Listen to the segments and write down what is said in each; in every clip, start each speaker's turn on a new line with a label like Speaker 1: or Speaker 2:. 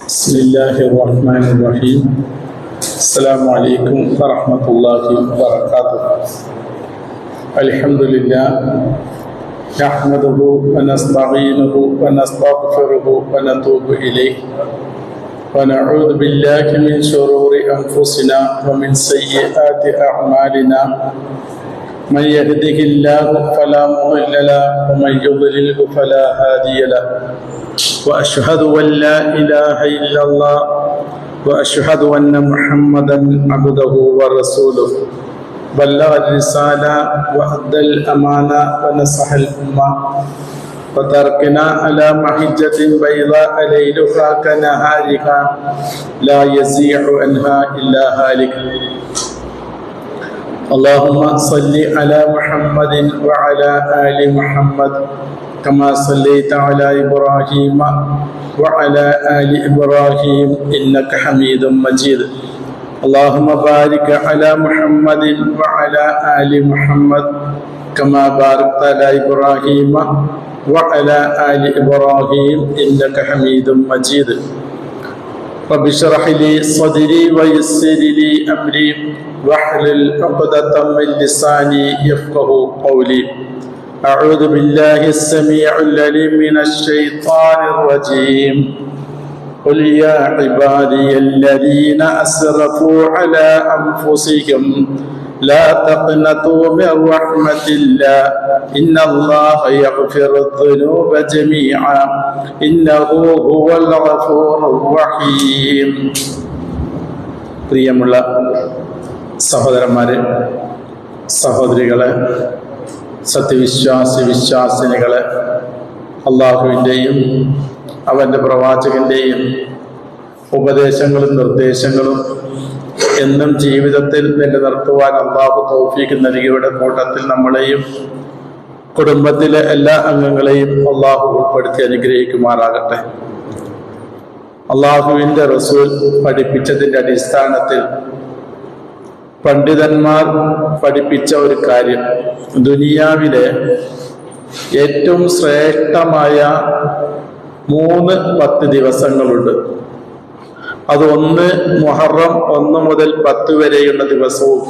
Speaker 1: بسم الله الرحمن الرحيم. السلام عليكم ورحمة الله وبركاته. الحمد لله نحمده ونستعينه ونستغفره ونتوب إليه ونعوذ بالله من شرور أنفسنا ومن سيئات أعمالنا. من يهده الله فلا مضل له ومن يضلله فلا هادي له. وأشهد أن لا إله إلا الله وأشهد أن محمدا عبده ورسوله. بلغ الرسالة وأدى الأمانة ونصح الأمة وتركنا على محجة بيضاء ليلها كنهارها لا يزيغ عنها إلا هالك. اللهم صل على محمد وعلى آل محمد كما صليت على إبراهيم وعلى آل إبراهيم إنك حميد مجيد. اللهم بارك على محمد وعلى آل محمد كما باركت على إبراهيم وعلى آل إبراهيم إنك حميد مجيد. رب اشرح لي صدري ويسر لي أمري واحلل عقدة من لساني يفقهوا قولي. أعوذ بالله السميع العليم من الشيطان الرجيم. قل يا عبادي الذين أسرفوا على أنفسهم لا تقنطوا من رحمة الله إن الله يغفر الذنوب جميعا إنه هو الغفور الرحيم. പ്രിയമുള്ള സഹോദരന്മാരെ, സഹോദരികളെ, വിശ്വാസിനികളെ, അള്ളാഹുവിൻ്റെയും അവൻ്റെ പ്രവാചകന്റെയും ഉപദേശങ്ങളും നിർദ്ദേശങ്ങളും എന്നും ജീവിതത്തിൽ നിലനിർത്തുവാൻ അള്ളാഹു തൗഫീഖ് നൽകിയവരുടെ കൂട്ടത്തിൽ നമ്മളെയും കുടുംബത്തിലെ എല്ലാ അംഗങ്ങളെയും അള്ളാഹു ഉൾപ്പെടുത്തി അനുഗ്രഹിക്കുമാറാകട്ടെ. അള്ളാഹുവിൻ്റെ റസൂൽ പഠിപ്പിച്ചതിൻ്റെ അടിസ്ഥാനത്തിൽ പണ്ഡിതന്മാർ പഠിപ്പിച്ച ഒരു കാര്യം, ദുനിയാവിലെ ഏറ്റവും ശ്രേഷ്ഠമായ 10 ദിവസങ്ങളുണ്ട്. അത് മുഹറം 1 മുതൽ 10 വരെയുള്ള ദിവസവും,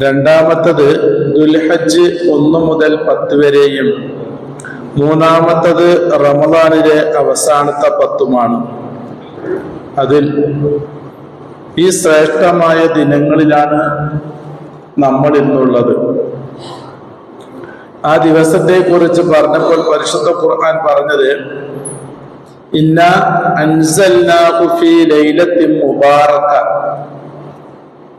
Speaker 1: രണ്ടാമത്തത് ദുൽഹജ്ജ് 1 മുതൽ 10 വരെയും, മൂന്നാമത്തത് റമദാനിലെ അവസാനത്തെ 10-മാണ്. അതിൽ ഈ ശ്രേഷ്ഠമായ ദിനങ്ങളിലാണ് നമ്മൾ ഇന്നുള്ളത്. ആ ദിവസത്തെ കുറിച്ച് പറഞ്ഞപ്പോൾ പരിശുദ്ധ ഖുർആൻ പറഞ്ഞത്, ഇന്നാ അൻസൽനാഹു ഫീ ലൈലത്തിൻ മുബാറക,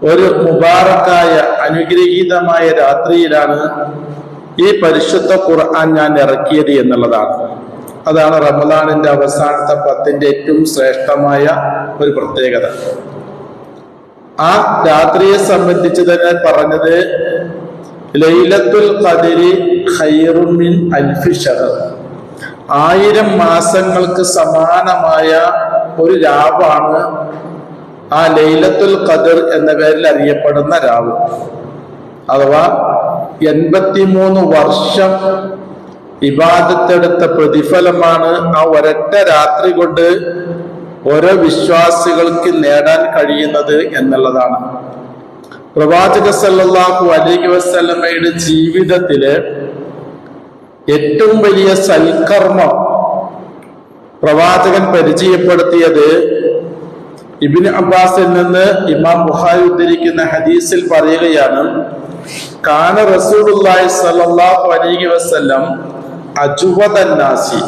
Speaker 1: ഒരു മുബാറക്കായ അനുഗ്രഹീതമായ രാത്രിയിലാണ് ഈ പരിശുദ്ധ ഖുർആൻ ഞാൻ ഇറക്കിയത് എന്നുള്ളതാണ്. അതാണ് റമദാനിന്റെ അവസാനത്തെ 10-ന്റെ ഏറ്റവും ശ്രേഷ്ഠമായ ഒരു പ്രത്യേകത. ആ രാത്രിയെ സംബന്ധിച്ച് തന്നെ പറഞ്ഞത്, ലൈലത്തുൽ ഖദ്രി ഖൈറുൻ മിൻ അൽഫി ശഹർ, 1000 മാസങ്ങൾക്ക് സമാനമായ ഒരു രാവാണ് ആ ലൈലത്തുൽ ഖദ്ർ എന്ന പേരിൽ അറിയപ്പെടുന്ന രാവ്. അഥവാ 83 വർഷം ഇബാദത്തെടുത്ത പ്രതിഫലമാണ് ആ ഒരൊറ്റ രാത്രി കൊണ്ട് ഓരോ വിശ്വാസികൾക്ക് നേടാൻ കഴിയുന്നത് എന്നുള്ളതാണ്. പ്രവാചക സല്ലല്ലാഹു അലൈഹി വസല്ലമയുടെ ജീവിതത്തില് ഏറ്റവും വലിയ സൽക്കർമ്മം പ്രവാചകൻ പരിചയപ്പെടുത്തിയത് ഇബ്നു അബ്ബാസിൽ നിന്ന് ഇമാം ബുഖാരി ഉദ്ധരിക്കുന്ന ഹദീസിൽ പറയുകയാണ്, കാന റസൂലുള്ളാഹി സ്വല്ലല്ലാഹു അലൈഹി വസല്ലം അജ്വദൻ നാസി,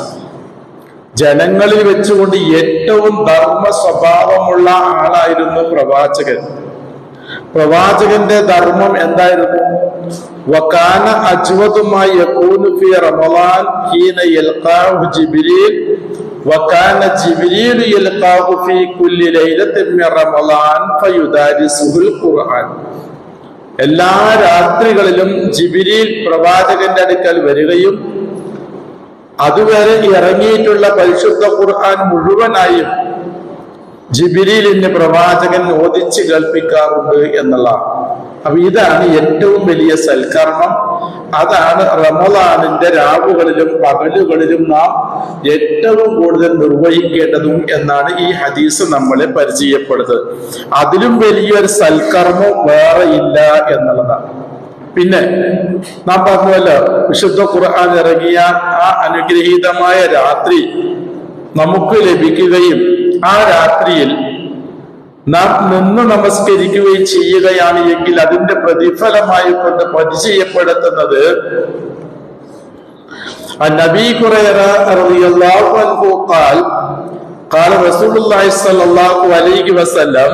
Speaker 1: ജനങ്ങളിൽ വെച്ചുകൊണ്ട് ഏറ്റവും ധർമ്മ സ്വഭാവമുള്ള ആളായിരുന്നു പ്രവാചകൻ. പ്രവാചകന്റെ ധർമ്മം എന്തായിരുന്നു? വകാന അജ്വദുമായി യഖൂലു ഫീ റമളാൻ ഹീന യൽഖാഹു ജിബ്രീൽ വകാന ജിബ്രീൽ യൽഖാഹു ഫീ കുല്ലി ലൈലത്തിൻ മിൻ റമളാൻ ഫയുദാരിസുൽ ഖുർആൻ. എല്ലാ രാത്രികളിലും ജിബ്രീൽ പ്രവാചകന്റെ അടുക്കൽ വരികയും അതുവരെ ഇറങ്ങിയിട്ടുള്ള പരിശുദ്ധ ഖുർആൻ മുഴുവനായും ജിബ്രീലിന് പ്രവാചകൻ ഓദിച്ച് കേൾപ്പിക്കാറുണ്ട് എന്നുള്ളതാണ്. അപ്പൊ ഇതാണ് ഏറ്റവും വലിയ സൽക്കർമ്മം. അതാണ് റമളാനിന്റെ രാവുകളിലും പകലുകളിലും നാം ഏറ്റവും കൂടുതൽ നിർവഹിക്കേണ്ടതും എന്നാണ് ഈ ഹദീസ് നമ്മളെ പരിചയപ്പെടുന്നത്. അതിലും വലിയൊരു സൽക്കർമ്മം വേറെ ഇല്ല എന്നുള്ളതാണ്. പിന്നെ നാം പറഞ്ഞല്ലോ, വിശുദ്ധ ഖുർആൻ ഇറങ്ങിയ ആ അനുഗ്രഹീതമായ രാത്രി നമുക്ക് ലഭിക്കുകയും ആ രാത്രിയിൽ നാം നിന്ന് നമസ്കരിക്കുകയും ചെയ്യുകയാണ് എങ്കിൽ അതിന്റെ പ്രതിഫലമായി കൊണ്ട് പരിചയപ്പെടുത്തുന്നത് നബി ഖുറൈറ റളിയല്ലാഹു അൻഹു ഖാല റസൂലുള്ളാഹി സ്വല്ലല്ലാഹു അലൈഹി വസല്ലം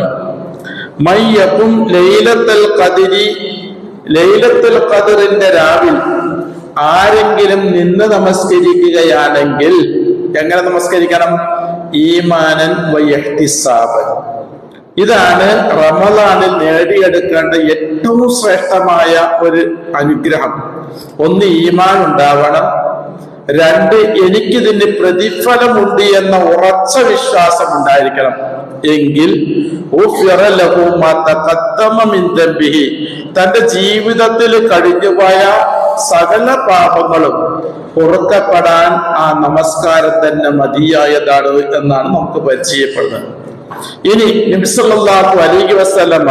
Speaker 1: മൻ യഖും ലൈലത്തുൽ ഖദ്റിന്റെ രാവിൽ ആരെങ്കിലും നിന്ന് നമസ്കരിക്കുകയാണെങ്കിൽ, എങ്ങനെ നമസ്കരിക്കണം? ഈമാനൻ വയഹ്തിസാബൻ. ഇതാണ് റമളാനിൽ നേടിയെടുക്കേണ്ട ഏറ്റവും ശ്രേഷ്ഠമായ ഒരു അനുഗ്രഹം. ഒന്ന്, ഈമാൻ ഉണ്ടാവണം. രണ്ട്, എനിക്കിതിന് പ്രതിഫലമുണ്ട് എന്ന ഉറച്ച വിശ്വാസം ഉണ്ടായിരിക്കണം. എങ്കിൽ തന്റെ ജീവിതത്തിൽ കഴിഞ്ഞുപോയ സകല പാപങ്ങളും പൊറുക്കപ്പെടാൻ ആ നമസ്കാരം തന്നെ മതിയായതാണ് എന്നാണ് നമുക്ക് പരിചയപ്പെടുന്നത്. ഇനി നബി സല്ലല്ലാഹു അലൈഹി വസല്ലമ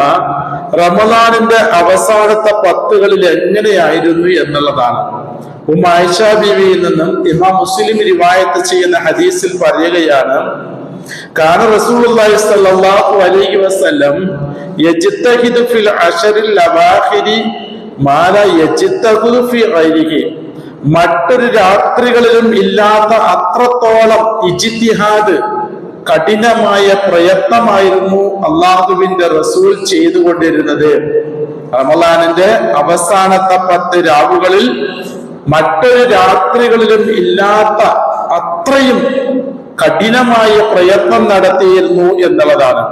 Speaker 1: റമളാനിന്റെ അവസാനത്തെ 10 എങ്ങനെയായിരുന്നു എന്നുള്ളതാണ്. ആയിഷ ബീവിയിൽ നിന്നും ഇമാം മുസ്ലിം റിവായത്ത് ചെയ്യുന്ന ഹദീസിൽ പറയുകയാണ്, കാന റസൂലുള്ളാഹി സ്വല്ലല്ലാഹു അലൈഹി വസല്ലം യജ്തഹിദു ഫിൽ അശറിൽ അവാഖിരി മാ ലാ യജ്തഹിദു ഫി ഗൈരിഹി. മറ്റൊരു രാത്രികളിലും ഇല്ലാത്ത അത്രത്തോളം ഇജ്തിഹാദ്, കഠിനമായ പ്രയത്നമായിരുന്നു അള്ളാഹുവിന്റെ റസൂൽ ചെയ്തുകൊണ്ടിരുന്നത്. റമളാനിന്റെ അവസാനത്തെ 10 രാവുകളിൽ മറ്റൊരു രാത്രികളിലും ഇല്ലാത്ത അത്രയും കഠിനമായ പ്രയത്നം നടത്തിയിരുന്നു എന്നുള്ളതാണ്.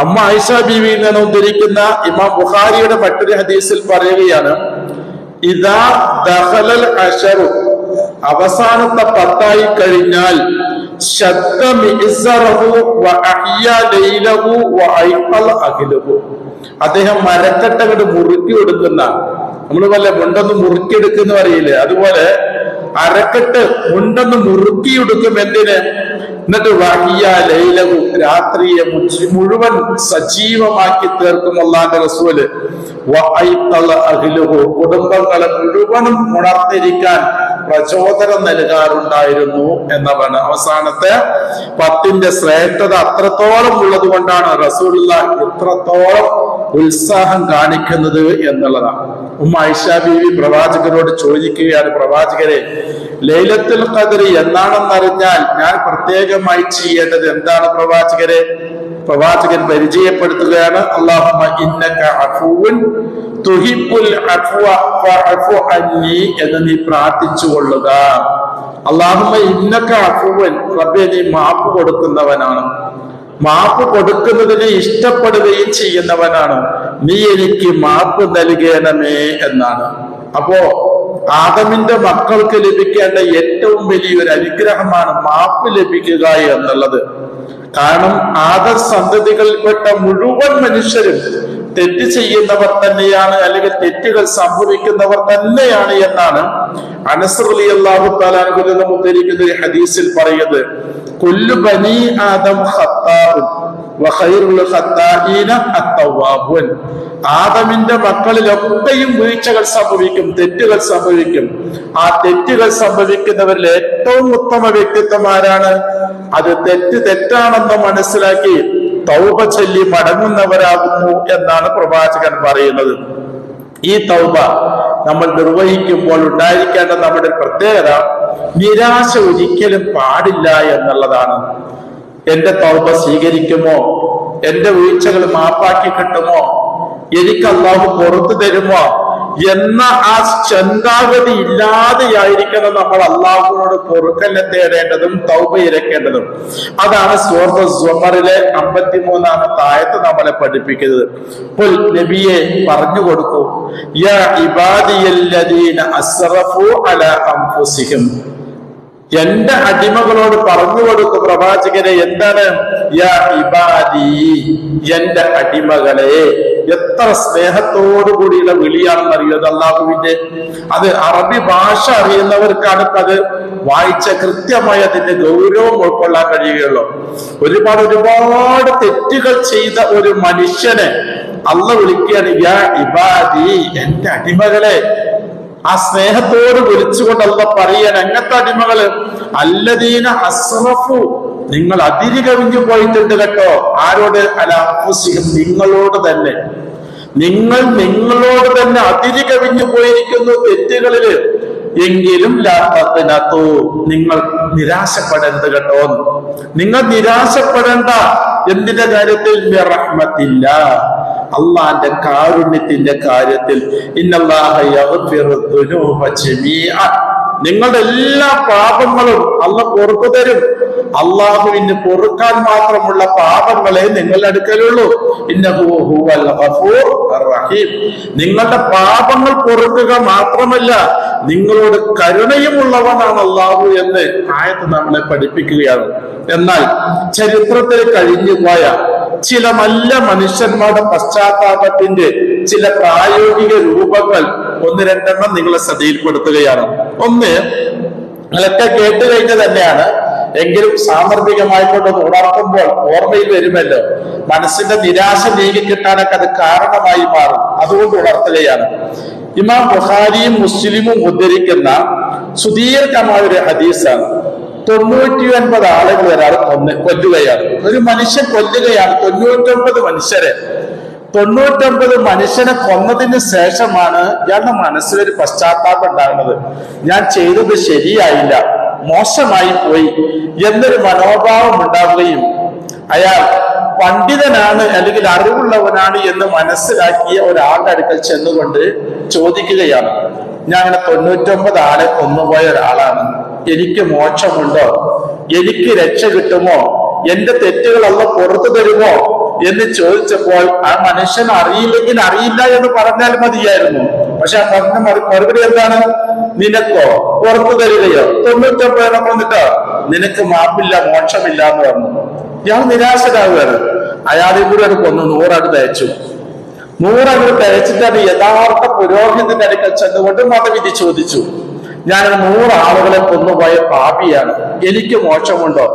Speaker 1: അമ്മ ആയിഷ ബീവിയിൽ നിന്ന് ഉദ്ധരിക്കുന്ന ഇമാം ബുഖാരിയുടെ മറ്റൊരു ഹദീസിൽ പറയുകയാണ്, ഇദാ ദഖലൽ അശറു, അവസാനത്തെ 10 കഴിഞ്ഞാൽ അദ്ദേഹം മരക്കട്ട മുറുക്കി എടുക്കുന്ന, നമ്മള് വല്ല മുണ്ടൊന്ന് മുറുക്കിയെടുക്കുന്ന പറയില്ലേ, അതുപോലെ അരക്കെട്ട് മുണ്ടൊന്ന് മുറുക്കിയെടുക്കും. എന്തിന്? എന്നിട്ട് വഹിയ ലൈലഹു, രാത്രിയെ മുഴുവൻ സജീവമാക്കി തീർക്കും അല്ലാഹുവിന്റെ റസൂല്. വഅയ്തല അഹ്ലുഹു, കുടുംബങ്ങളെ മുഴുവനും ഉണർന്നിരിക്കാൻ പ്രചോദനം നൽകാറുണ്ടായിരുന്നു എന്നതാണ്. അവസാനത്തെ 10 ശ്രേഷ്ഠത അത്രത്തോളം ഉള്ളത് കൊണ്ടാണ് റസൂലുള്ളാഹി ഇത്രത്തോളം ഉത്സാഹം കാണിക്കുന്നത് എന്നുള്ളതാണ്. ആയിഷ ബീവി പ്രവാചകരോട് ചോദിക്കുകയാണ്, പ്രവാചകരെ, ലൈലത്തുൽ ഖദ്ർ എന്നാണെന്നറിഞ്ഞാൽ ഞാൻ പ്രത്യേകമായി ചെയ്യേണ്ടത് എന്താണ് പ്രവാചകരെ? പ്രവാചകൻ പരിചയപ്പെടുത്തുകയാണ്, അല്ലാഹുമ്മ ഇന്നക അഫൂൻ തുഹിബ്ബുൽ അഫ്വ ഫഅഫു അന്നി എന്ന് നീ പ്രാർത്ഥിച്ചു കൊള്ളുക. അല്ലാഹുമ്മ ഇന്നക അഫൂൻ, റബ്ബേ നീ മാപ്പ് കൊടുക്കുന്നവനാണ്, മാപ്പ് കൊടുക്കുന്നതിനെ ഇഷ്ടപ്പെടുകയും ചെയ്യുന്നവനാണ്, നീ എനിക്ക് മാപ്പ് നൽകണമേ എന്നാണ്. അപ്പോ ആദമിന്റെ മക്കൾക്ക് ലഭിക്കേണ്ട ഏറ്റവും വലിയൊരു അനുഗ്രഹമാണ് മാപ്പ് ലഭിക്കുക എന്നുള്ളത്. കാരണം ആദം സന്തതികളിൽപ്പെട്ട മുഴുവൻ മനുഷ്യരും തെറ്റ് ചെയ്യുന്നവർ തന്നെയാണ്, അല്ലെങ്കിൽ തെറ്റുകൾ സംഭവിക്കുന്നവർ തന്നെയാണ് എന്നാണ് അനസ് റളിയല്ലാഹു തആല അൻഹു നിന്ന് ഉദ്ധരിക്കുന്ന ഒരു ഹദീസിൽ പറയുന്നത്, കുല്ലു ബനി ആദം ഖത്താഉൻ വഖൈറുൽ ഖത്താഈന അത്തവാബുൻ. ആദമിന്റെ മക്കളിലൊക്കെയും വീഴ്ചകൾ സംഭവിക്കും, തെറ്റുകൾ സംഭവിക്കും. ആ തെറ്റുകൾ സംഭവിക്കുന്നവരിൽ ഏറ്റവും ഉത്തമ വ്യക്തിത്വം ആരാണ്? അത് തെറ്റാണെന്ന് മനസ്സിലാക്കി തൗബ ചൊല്ലി മടങ്ങുന്നവരാകുന്നു എന്നാണ് പ്രവാചകൻ പറയുന്നത്. ഈ തൗബ നമ്മൾ നിർവഹിക്കുമ്പോൾ ഉണ്ടായിരിക്കേണ്ട നമ്മുടെ പ്രത്യേകത, നിരാശ ഒരിക്കലും പാടില്ല എന്നുള്ളതാണ്. എന്റെ തൗബ സ്വീകരിക്കുമോ? എന്റെ വീഴ്ചകൾ മാപ്പാക്കി കിട്ടുമോ? എനിക്ക് അല്ലാഹു പുറത്തു തരുമോ എന്ന ആ ചിന്താഗതി ഇല്ലാതെയായിരിക്കണം നമ്മൾ അല്ലാഹുവിനോട് പൊറുക്കലിനെ തേടേണ്ടതും തൗബ ഇരക്കേണ്ടതും. അതാണ് സൂറത്ത് സുമറിലെ 53-ാമത്തെ ആയത്ത് നമ്മളെ പഠിപ്പിക്കുന്നത്. ഖുൽ, നബിയെ പറഞ്ഞു കൊടുക്കൂ, യാ ഇബാദിയല്ലദീന അസ്റഫു അലാ അൻഫുസിഹിം, എന്റെ അടിമകളോട് പറഞ്ഞു കൊടുക്കും പ്രവാചകരെ, എന്താണ്? യാ ഇബാദി, എന്റെ അടിമകളെ. എത്ര സ്നേഹത്തോടു കൂടിയുള്ള വിളിയാണെന്നറിയോ അള്ളാഹുവിന്റെ. അത് അറബി ഭാഷ അറിയുന്നവർക്കാണ് അത് വായിച്ച കൃത്യമായി അതിന്റെ ഗൗരവം ഉൾക്കൊള്ളാൻ കഴിയുകയുള്ളൂ. ഒരുപാട് തെറ്റുകൾ ചെയ്ത ഒരു മനുഷ്യനെ അള്ള വിളിക്കുകയാണ് യാ ഇബാദി, എന്റെ അടിമകളെ. ആ സ്നേഹത്തോട് വിളിച്ചുകൊണ്ട് അള്ള പറയാൻ, അങ്ങനത്തെ അടിമകള് അല്ലദീന അസ്റഫു, നിങ്ങൾ അതിര് കവിഞ്ഞു പോയിട്ടുണ്ട് കേട്ടോ. ആരോട്? അലാ അൻഫുസിഹിം, നിങ്ങളോട് തന്നെ. നിങ്ങളോട് തന്നെ അതിര് കവിഞ്ഞു പോയിരിക്കുന്നു തെറ്റുകളില്. എങ്കിലും ലാ തഖ്നതു, നിങ്ങൾ നിരാശപ്പെടരുത് കേട്ടോ. നിങ്ങൾ നിരാശപ്പെടേണ്ട. എന്തിന്റെ കാര്യത്തിൽ? റഹ്മത്തില്ലാ, അള്ളാന്റെ കാരുണ്യത്തിന്റെ കാര്യത്തിൽ. ഇന്നല്ലാഹ യഗ്ഫിറു ദുനൂബ ജമീഅ, നിങ്ങളുടെ എല്ലാ പാപങ്ങളും അള്ള പൊറുത്തു തരും. അള്ളാഹുവിന് പൊറുക്കാൻ മാത്രമുള്ള പാപങ്ങളെ നിങ്ങളുടെ അടുക്കലുള്ളൂ. ഇന്നഹു ഹുവൽ ഗഫൂർ റഹീം, നിങ്ങളുടെ പാപങ്ങൾ പൊറുക്കുക മാത്രമല്ല നിങ്ങളോട് കരുണയുമുള്ളവനാണ് അള്ളാഹു എന്ന് ആയത്ത് നമ്മളെ പഠിപ്പിക്കുകയാണ്. എന്നാൽ ചരിത്രത്തിൽ കഴിഞ്ഞുപോയ ചില നല്ല മനുഷ്യന്മാരുടെ പശ്ചാത്താപത്തിന്റെ ചില പ്രായോഗിക രൂപങ്ങൾ ഒന്ന് രണ്ടെണ്ണം നിങ്ങളെ ശ്രദ്ധയിൽപ്പെടുത്തുകയാണ്. ഒന്ന്, നിങ്ങളൊക്കെ കേട്ട് കഴിഞ്ഞ തന്നെയാണ്, എങ്കിലും സാന്ദർഭികമായിക്കൊണ്ടൊന്ന് ഉണർത്തുമ്പോൾ ഓർമ്മയിൽ വരുമല്ലോ. മനസ്സിന്റെ നിരാശ നീങ്ങിക്കിട്ടാനൊക്കെ അത് കാരണമായി മാറും. അതുകൊണ്ട് ഉണർത്തുകയാണ്. ഇമാം ബുഖാരിയും മുസ്ലിമും ഉദ്ധരിക്കുന്ന സുദീർഘമായ ഒരു ഹദീസാണ്. 99 ആളുകൾ ഒരാൾ കൊല്ലുകയാണ്. ഒരു മനുഷ്യൻ കൊല്ലുകയാണ് 99 മനുഷ്യരെ. 99 മനുഷ്യനെ കൊന്നതിന് ശേഷമാണ് ഇയാളുടെ മനസ്സിലൊരു പശ്ചാത്താപം ഉണ്ടാകുന്നത്. ഞാൻ ചെയ്തത് ശരിയായില്ല, മോശമായി പോയി എന്നൊരു മനോഭാവം ഉണ്ടാവുകയും അയാൾ പണ്ഡിതനാണ് അല്ലെങ്കിൽ അറിവുള്ളവനാണ് എന്ന് മനസ്സിലാക്കിയ ഒരാളുടെ അടുക്കൽ ചെന്നുകൊണ്ട് ചോദിക്കുകയാണ്, ഞാൻ അങ്ങനെ 99 ആളെ കൊന്നുപോയ ഒരാളാണ്, എനിക്ക് മോക്ഷമുണ്ടോ? എനിക്ക് രക്ഷ കിട്ടുമോ? എന്റെ തെറ്റുകളല്ല പുറത്തു തരുമോ എന്ന് ചോദിച്ചപ്പോൾ ആ മനുഷ്യൻ അറിയില്ലെങ്കിൽ അറിയില്ല എന്ന് പറഞ്ഞാൽ മതിയായിരുന്നു. പക്ഷെ ആ പറഞ്ഞ മറുപടി എന്താണ്? നിനക്കോ പുറത്തു തരികയോ? 99 കൊന്നിട്ടോ നിനക്ക് മാപ്പില്ല, മോക്ഷമില്ല എന്ന് പറഞ്ഞു. ഇയാൾ നിരാശരാകുകയാണ്. അയാളെ കൂടി അത് കൊന്നു 100 അടി തയ്ച്ചു. 100 അടി തയ്ച്ചിട്ടാണ് യഥാർത്ഥ പുരോഹിതന്റെ അടുക്കൽ ചെന്നുകൊണ്ട് മതവിധി ചോദിച്ചു. ഞാൻ 100 ആളുകളെ കൊന്നുപോയ പാപിയാണ്, എനിക്ക് മോക്ഷമുണ്ടോ?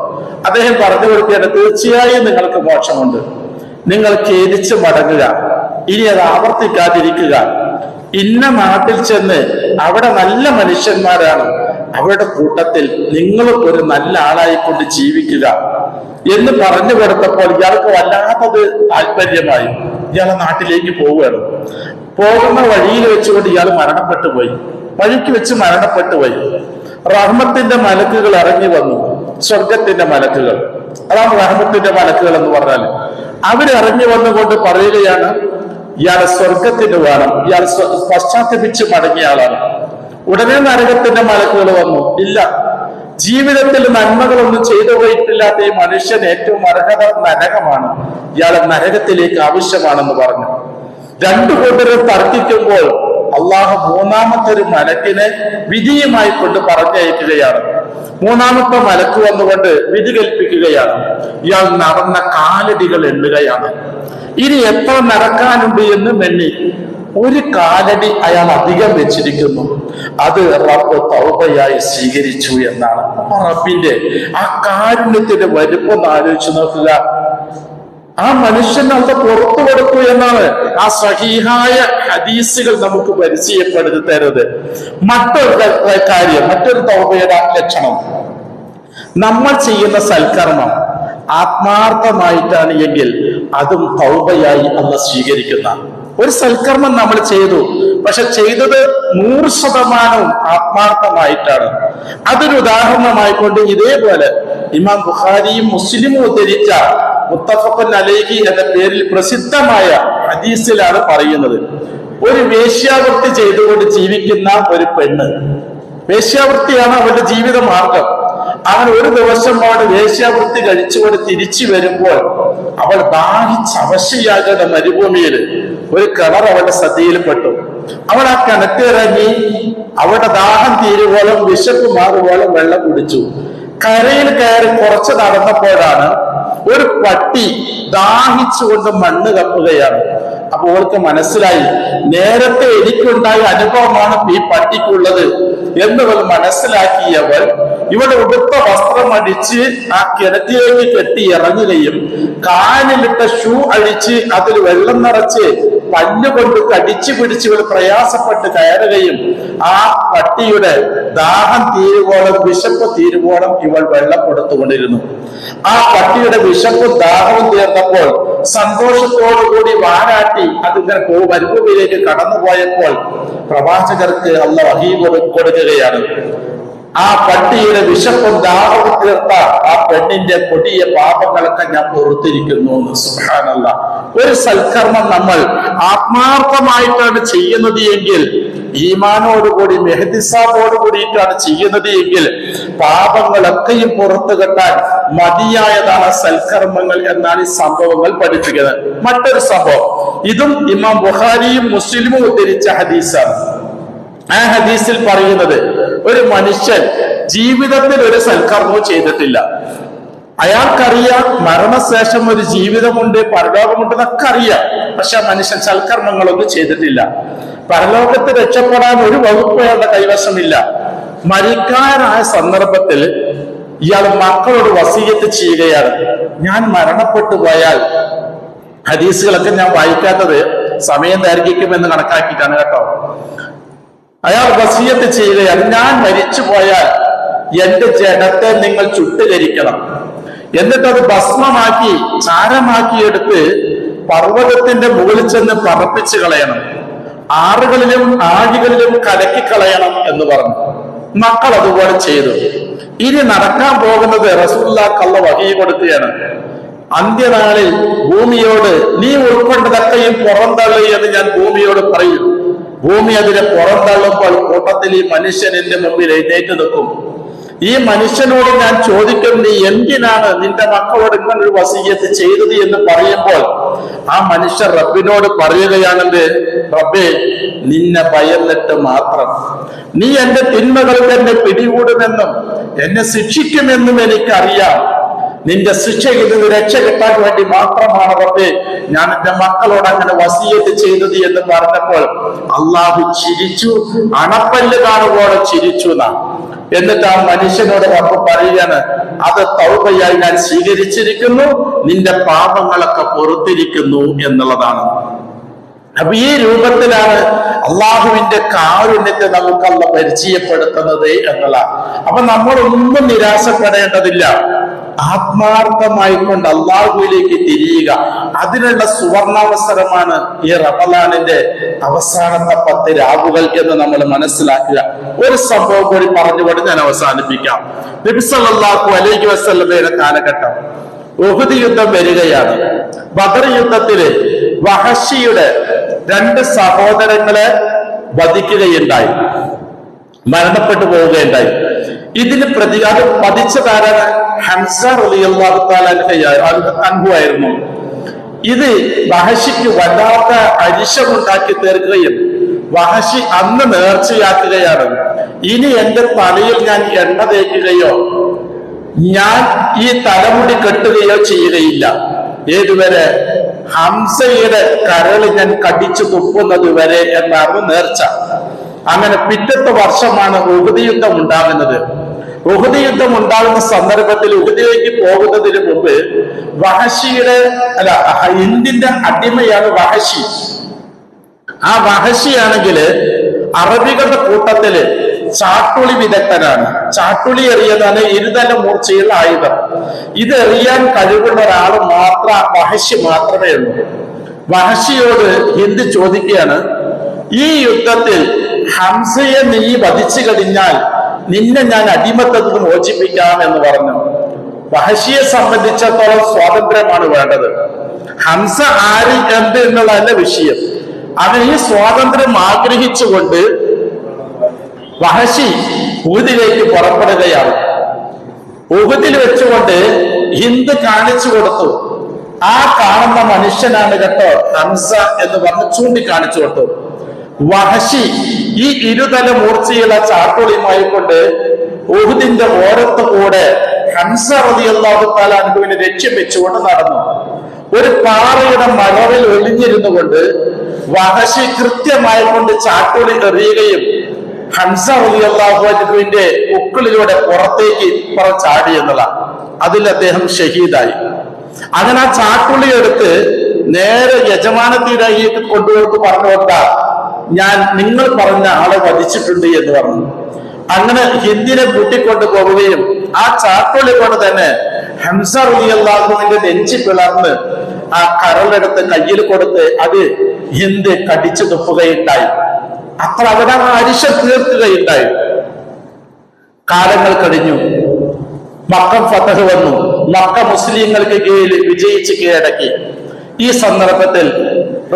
Speaker 1: അദ്ദേഹം പറഞ്ഞു കൊടുക്കുകയാണ്, തീർച്ചയായും നിങ്ങൾക്ക് മോക്ഷമുണ്ട്. നിങ്ങൾ ഖേദിച്ച് മടങ്ങുക, ഇനി അത് ആവർത്തിക്കാതിരിക്കുക. ഇന്ന നാട്ടിൽ ചെന്ന് അവിടെ നല്ല മനുഷ്യന്മാരാണ്, അവരുടെ കൂട്ടത്തിൽ നിങ്ങളും ഒരു നല്ല ആളായിക്കൊണ്ട് ജീവിക്കുക എന്ന് പറഞ്ഞു കൊടുത്തപ്പോൾ ഇയാൾക്ക് വല്ലാത്തത് താല്പര്യമായി. ഇയാളെ നാട്ടിലേക്ക് പോവുകയാണ്. പോകുന്ന വഴിയിൽ വെച്ചുകൊണ്ട് ഇയാൾ മരണപ്പെട്ടു പോയി. വഴിക്ക് വെച്ച് മരണപ്പെട്ടു പോയി. റഹ്മത്തിന്റെ മലക്കുകൾ ഇറങ്ങി വന്നു, സ്വർഗത്തിന്റെ മലക്കുകൾ. അതാണ് റഹ്മത്തിന്റെ മലക്കുകൾ എന്ന് പറഞ്ഞാൽ. അവരിറങ്ങി വന്നുകൊണ്ട് പറയുകയാണ്, ഇയാളെ സ്വർഗത്തിന് വേണം, ഇയാൾ പശ്ചാത്തപിച്ച് മടങ്ങിയ ആളാണ്. ഉടനെ നരകത്തിന്റെ മലക്കുകൾ വന്നു, ഇല്ല, ജീവിതത്തിൽ നന്മകളൊന്നും ചെയ്തു പോയിട്ടില്ലാത്ത ഈ മനുഷ്യൻ ഏറ്റവും അർഹത നരകമാണ്, ഇയാളെ നരകത്തിലേക്ക് ആവശ്യമാണെന്ന് പറഞ്ഞു. രണ്ടു കൂട്ടരും തർക്കിക്കുമ്പോൾ അള്ളാഹു മൂന്നാമത്തെ ഒരു മലക്കിനെ വിധിയുമായി കൊണ്ട് പറഞ്ഞയക്കുകയാണ്. മൂന്നാമത്തെ മലക്ക് വന്നുകൊണ്ട് വിധി കൽപ്പിക്കുകയാണ്. ഇയാൾ നടന്ന കാലടികൾ എണ്ണുകയാണ്. ഇനി എത്ര നടക്കാനുണ്ട് എന്ന് മെണ്ണി. ഒരു കാലടി അയാൾ അധികം വെച്ചിരിക്കുന്നു. അത് റബ്ബ് തൗബയായി സ്വീകരിച്ചു എന്നാണ്. അപ്പൊ റബ്ബിന്റെ ആ കാരുണ്യത്തിന്റെ വലുപ്പം ആലോചിച്ച് നോക്കുക. ആ മനുഷ്യന് അത് പുറത്തു കൊടുക്കൂ എന്നാണ് ആ സഹീഹായ ഹദീസുകൾ നമുക്ക് പരിചയപ്പെടുത്തി തരുന്നത്. മറ്റൊരു കാര്യം, മറ്റൊരു തൗബയുടെ ലക്ഷണം, നമ്മൾ ചെയ്യുന്ന സൽക്കർമ്മം ആത്മാർത്ഥമായിട്ടാണ് എങ്കിൽ അതും തൗബയായി അല്ലാഹു സ്വീകരിക്കുന്ന ഒരു സൽക്കർമ്മം നമ്മൾ ചെയ്തു. പക്ഷെ ചെയ്തത് 100% ആത്മാർത്ഥമായിട്ടാണ്. അതൊരു ഉദാഹരണമായിക്കൊണ്ട് ഇതേപോലെ ഇമാം ബുഖാരിയും മുസ്ലിമും ഉദ്ധരിച്ച മുത്തഫഖുൻ അലൈഹി എന്ന പേരിൽ പ്രസിദ്ധമായ ഹദീസിലാണ് പറയുന്നത്, ഒരു വേശ്യാവൃത്തി ചെയ്തുകൊണ്ട് ജീവിക്കുന്ന ഒരു പെണ്ണ്, വേശ്യാവൃത്തിയാണ് അവരുടെ ജീവിത മാർഗം. അവൻ ഒരു ദിവസം അവൾ വേശ്യാവൃത്തി കഴിച്ചുകൊണ്ട് തിരിച്ചു വരുമ്പോൾ അവൾ ദാഹിച്ച് അവശയാകുന്ന മരുഭൂമിയിൽ ഒരു കിണർ അവളുടെ ശ്രദ്ധയിൽപ്പെട്ടു. അവൾ ആ കിണറ്റിറങ്ങി അവിടെ ദാഹം തീരുവോളം വിശപ്പ് മാറുവോളം വെള്ളം കുടിച്ചു. കരയിൽ കയറി കുറച്ച് നടന്നപ്പോഴാണ് ഒരു പട്ടി ദാഹിച്ചുകൊണ്ട് മണ്ണ് കപ്പുകയാണ്. അപ്പൊ അവൾക്ക് മനസ്സിലായി, നേരത്തെ എനിക്കുണ്ടായ അനുഭവമാണ് ഈ പട്ടിക്കുള്ളത് എന്നവൾ മനസ്സിലാക്കിയവൾ ഇവിടെ ഉടുത്ത വസ്ത്രം അടിച്ച് ആ കിണറ്റിലേക്ക് കെട്ടി ഇറങ്ങുകയും കാലിലിട്ട ഷൂ അഴിച്ച് അതിൽ വെള്ളം നിറച്ച് പല്ലുകൊണ്ട് കടിച്ചു പിടിച്ച് ഇവൾ പ്രയാസപ്പെട്ട് കയറുകയും ആ പട്ടിയുടെ ദാഹം തീരുവോളം വിശപ്പ് തീരുവോളം ഇവൾ വെള്ളം കൊടുത്തുകൊണ്ടിരുന്നു. ആ പട്ടിയുടെ വിശപ്പും ദാഹവും തീർന്നപ്പോൾ സന്തോഷത്തോടുകൂടി വാലാട്ടി അതിങ്ങനെ മരുഭൂമിയിലേക്ക് കടന്നുപോയപ്പോൾ പ്രവാചകർക്ക് അല്ലാഹു വഹീ കൊടുക്കുകയാണ്. ആ പട്ടിയുടെ വിശപ്പും ദാഹവും തീർത്ത ആ പെണ്ണിന്റെ കൊടിയ പാപങ്ങളൊക്കെ ഞാൻ പൊറുത്തിരിക്കുന്നു. സുബ്ഹാനല്ലാഹ്. ഒരു സൽക്കർമ്മം നമ്മൾ ആത്മാർത്ഥമായിട്ടാണ് ചെയ്യുന്നത് എങ്കിൽ, ഈമാനോടുകൂടി മെഹദിസാബോട് കൂടിയിട്ടാണ് ചെയ്യുന്നത് എങ്കിൽ പാപങ്ങളൊക്കെയും പുറത്തു കെട്ടാൻ മതിയായതാണ് സൽക്കർമ്മങ്ങൾ എന്നാണ് ഈ സംഭവങ്ങൾ പഠിപ്പിക്കുന്നത്. മറ്റൊരു സംഭവം, ഇതും ഇമാം ബുഖാരിയും മുസ്ലിമും ഉദ്ധരിച്ച ഹദീസാണ്. ആ ഹദീസിൽ പറയുന്നത്, ഒരു മനുഷ്യൻ ജീവിതത്തിൽ ഒരു സൽക്കർമ്മവും ചെയ്തിട്ടില്ല. അയാൾക്കറിയാം മരണശേഷം ഒരു ജീവിതമുണ്ട്, പരലോകമുണ്ടെന്നൊക്കെ അറിയാം. പക്ഷെ ആ മനുഷ്യൻ സൽക്കർമ്മങ്ങളൊന്നും ചെയ്തിട്ടില്ല. പരലോകത്ത് രക്ഷപ്പെടാൻ ഒരു വകുപ്പ് അയാളുടെ കൈവശമില്ല. മരിക്കാനായ സന്ദർഭത്തിൽ ഇയാൾ മക്കളോട് വസീയത്ത് ചെയ്യുകയാണ്, ഞാൻ മരണപ്പെട്ടു പോയാൽ, ഹദീസുകളൊക്കെ ഞാൻ വായിക്കാത്തത് സമയം ദൈർഘിക്കുമെന്ന് കണക്കാക്കിയിട്ടാണ് കേട്ടോ. അയാൾ വസീയത്ത് ചെയ്യുകയാണ്, ഞാൻ മരിച്ചു പോയാൽ എന്റെ ജഡത്തെ നിങ്ങൾ ചുട്ടുകരിക്കണം, എന്നിട്ടത് ഭസ്മമാക്കി ചാരമാക്കിയെടുത്ത് പർവ്വതത്തിന്റെ മുകളിൽ ചെന്ന് പറപ്പിച്ച് കളയണം, ആറുകളിലും ആഴികളിലും കലക്കിക്കളയണം എന്ന് പറഞ്ഞു. മക്കൾ അതുപോലെ ചെയ്തു. ഇനി നടക്കാൻ പോകുന്നത് റസൂലുള്ളാഹിക്ക് അല്ലാഹു വഹീ കൊടുക്കുകയാണ്. അന്ത്യനാളിൽ ഭൂമിയോട് നീ ഉൾക്കൊണ്ടതൊക്കെയും പുറന്തള്ളി എന്ന് ഞാൻ ഭൂമിയോട് പറയും. ഭൂമി അതിനെ പുറന്തള്ളുമ്പോൾ കൂട്ടത്തിൽ ഈ മനുഷ്യൻ എന്റെ മുമ്പിൽ എഴുന്നേറ്റ് നിൽക്കും. ഈ മനുഷ്യനോട് ഞാൻ ചോദിക്കും, നീ എന്തിനാണ് നിന്റെ മക്കളോട് ഇങ്ങനൊരു വസീയത്ത് ചെയ്തത് എന്ന് പറയുമ്പോൾ ആ മനുഷ്യർ റബ്ബിനോട് പറയുകയാണെന്ന്, റബ്ബേ, നിന്നെ ഭയന്നിട്ട് മാത്രം, നീ എന്റെ തിന്മകൾക്ക് എന്നെ പിടികൂടുമെന്നും എന്നെ ശിക്ഷിക്കുമെന്നും എനിക്കറിയാം. നിന്റെ ശിക്ഷയിൽ നിന്ന് രക്ഷ കിട്ടാൻ വേണ്ടി മാത്രമാണ് റബ്ബേ ഞാൻ എന്റെ മക്കളോട് അങ്ങനെ വസീയത്ത് ചെയ്തത് എന്ന് പറഞ്ഞപ്പോൾ അള്ളാഹു ചിരിച്ചു, അണപ്പല്ല് കാണുപോലെ ചിരിച്ചു എന്നാണ്. എന്നിട്ട് ആ മനുഷ്യനോട് റബ്ബ് പറയുകയാണ്, അത് തൗബയായി ഞാൻ സ്വീകരിച്ചിരിക്കുന്നു, നിന്റെ പാപങ്ങളൊക്കെ പൊറുത്തിരിക്കുന്നു എന്നുള്ളതാണ്. അപ്പൊ ഈ രൂപത്തിലാണ് അള്ളാഹുവിന്റെ കാരുണ്യത്തെ നമുക്ക് അല്ലാഹു പരിചയപ്പെടുത്തുന്നത് എന്നുള്ളതാണ്. അപ്പൊ നമ്മളൊന്നും നിരാശപ്പെടേണ്ടതില്ല. ആത്മാർത്ഥമായി കൊണ്ട് അള്ളാഹുവിലേക്ക് തിരിയുക, അതിനുള്ള സുവർണാവസരമാണ് ഈ റമളാനിന്റെ അവസാനത്തെ 10 രാവുകൾ എന്ന് നമ്മൾ മനസ്സിലാക്കുക. ഒരു സംഭവം കൂടി പറഞ്ഞുകൊണ്ട് ഞാൻ അവസാനിപ്പിക്കാം. നബി സല്ലല്ലാഹു അലൈഹി വസല്ലമയുടെ കാലഘട്ടം ഉഹുദ് യുദ്ധം വരികയാണ്. ബദർ യുദ്ധത്തില് വഹശിയുടെ 2 സഹോദരങ്ങളെ വധിക്കുകയുണ്ടായി, മരണപ്പെട്ടു പോവുകയുണ്ടായി. ഇതിന് പ്രതികാരം പതിച്ചതാരാണ്? ഹംസ റളിയല്ലാഹു തആല അൻഹു ആയിരുന്നു. ഇത് വഹശിക്ക് വല്ലാത്ത അരിശമുണ്ടാക്കി തീർക്കുകയും വഹശി അന്ന് നേർച്ചയാക്കുകയാണ്, ഇനി എന്റെ തലയിൽ ഞാൻ എണ്ണ തേക്കുകയോ ഞാൻ ഈ തലമുടി കെട്ടുകയോ ചെയ്യുകയില്ല, ഏതുവരെ ഹംസയുടെ കരൾ ഞാൻ കടിച്ചു തുപ്പുന്നത് വരെ എന്നായിരുന്നു നേർച്ച. അങ്ങനെ പിറ്റത്തെ വർഷമാണ് ഉഹുദ് യുദ്ധം ഉണ്ടാകുന്നത്. ഉഹുദ് യുദ്ധം ഉണ്ടാകുന്ന സന്ദർഭത്തിൽ ഉഹുദിലേക്ക് പോകുന്നതിന് മുമ്പ് വഹശിയുടെ ഹിന്ദിന്റെ അടിമയാണ് വഹശി. ആ വഹശിയാണെങ്കില് അറബികളുടെ കൂട്ടത്തില് ചാട്ടുളി വിദഗ്ധനാണ്. ചാട്ടുളി എറിയതാണ് ഇരുതല മൂർച്ചയുള്ള ആയുധം. ഇത് എറിയാൻ കഴിവുള്ള ഒരാൾ വഹശി മാത്രമേ ഉള്ളൂ. വഹശിയോട് ഹിന്ദ് ചോദിക്കുകയാണ്, ഈ യുദ്ധത്തിൽ ഹംസയെ നീ വധിച്ചു കഴിഞ്ഞാൽ നിന്നെ ഞാൻ അടിമത്തത്തിൽ നിന്ന് മോചിപ്പിക്കാം എന്ന് പറഞ്ഞു. വഹശിയെ സംബന്ധിച്ചിടത്തോളം സ്വാതന്ത്ര്യമാണ് വേണ്ടത്. ഹംസ ആര് എന്ത് എന്നുള്ളതല്ല വിഷയം. അവൻ ഈ സ്വാതന്ത്ര്യം ആഗ്രഹിച്ചുകൊണ്ട് വഹശി ഉഹുദിലേക്ക് പുറപ്പെടുകയാണ്. ഉഹുദിൽ വെച്ചുകൊണ്ട് ഹിന്ദ് കാണിച്ചു കൊടുത്തു, ആ കാണുന്ന മനുഷ്യനാണ് കേട്ടോ ഹംസ എന്ന് പറഞ്ഞ് ചൂണ്ടിക്കാണിച്ചു കൊടുത്തു. വഹശി ഈ ഇരുതല മൂർച്ചയുള്ള ചാട്ടുളിയുമായി കൊണ്ട് ഉഹുദിന്റെ ഓരത്ത് കൂടെ ഹംസ റളിയല്ലാഹു തആല അൻഹുവിനെ ലക്ഷ്യം വെച്ചുകൊണ്ട് നടന്നു. ഒരു പാറയുടെ മറവിൽ ഒളിഞ്ഞിരുന്നു കൊണ്ട് വഹശി കൃത്യമായി കൊണ്ട് ചാട്ടുളി എറിയുകയും ഹംസ റളിയല്ലാഹു അൻഹുവിന്റെ ഉക്കിളിലൂടെ പുറത്തേക്ക് ചാടി എന്നതാണ്. അതിൽ അദ്ദേഹം ഷഹീദായി. അങ്ങനെ ആ ചാട്ടുള്ളി എടുത്ത് നേരെ യജമാനത്തിലേക്ക് കൊണ്ടുപോയിട്ട് പറഞ്ഞു കൊടുത്താൽ ഞാൻ നിങ്ങൾ പറഞ്ഞ ആളെ വധിച്ചിട്ടുണ്ട് എന്ന് പറഞ്ഞു. അങ്ങനെ ഹിന്ദിനെ കൂട്ടിക്കൊണ്ടു പോവുകയും ആ ചാട്ടുള്ളി കൊണ്ട് തന്നെ ഹംസ റളിയല്ലാഹുവിന്റെ നെഞ്ചി പിളർന്ന് ആ കരളെടുത്ത് കയ്യിൽ കൊടുത്ത് അത് ഹിന്ദ് കടിച്ചു തുപ്പുകയുണ്ടായി. അത്ര അവിടെ അരിശ തീർക്കുകയുണ്ടായി. കാലങ്ങൾ കഴിഞ്ഞു. മക്ക ഫതഹ് വന്നു. മക്ക മുസ്ലിങ്ങൾക്ക് കീഴിൽ വിജയിച്ച് കീഴടക്കി. ഈ സന്ദർഭത്തിൽ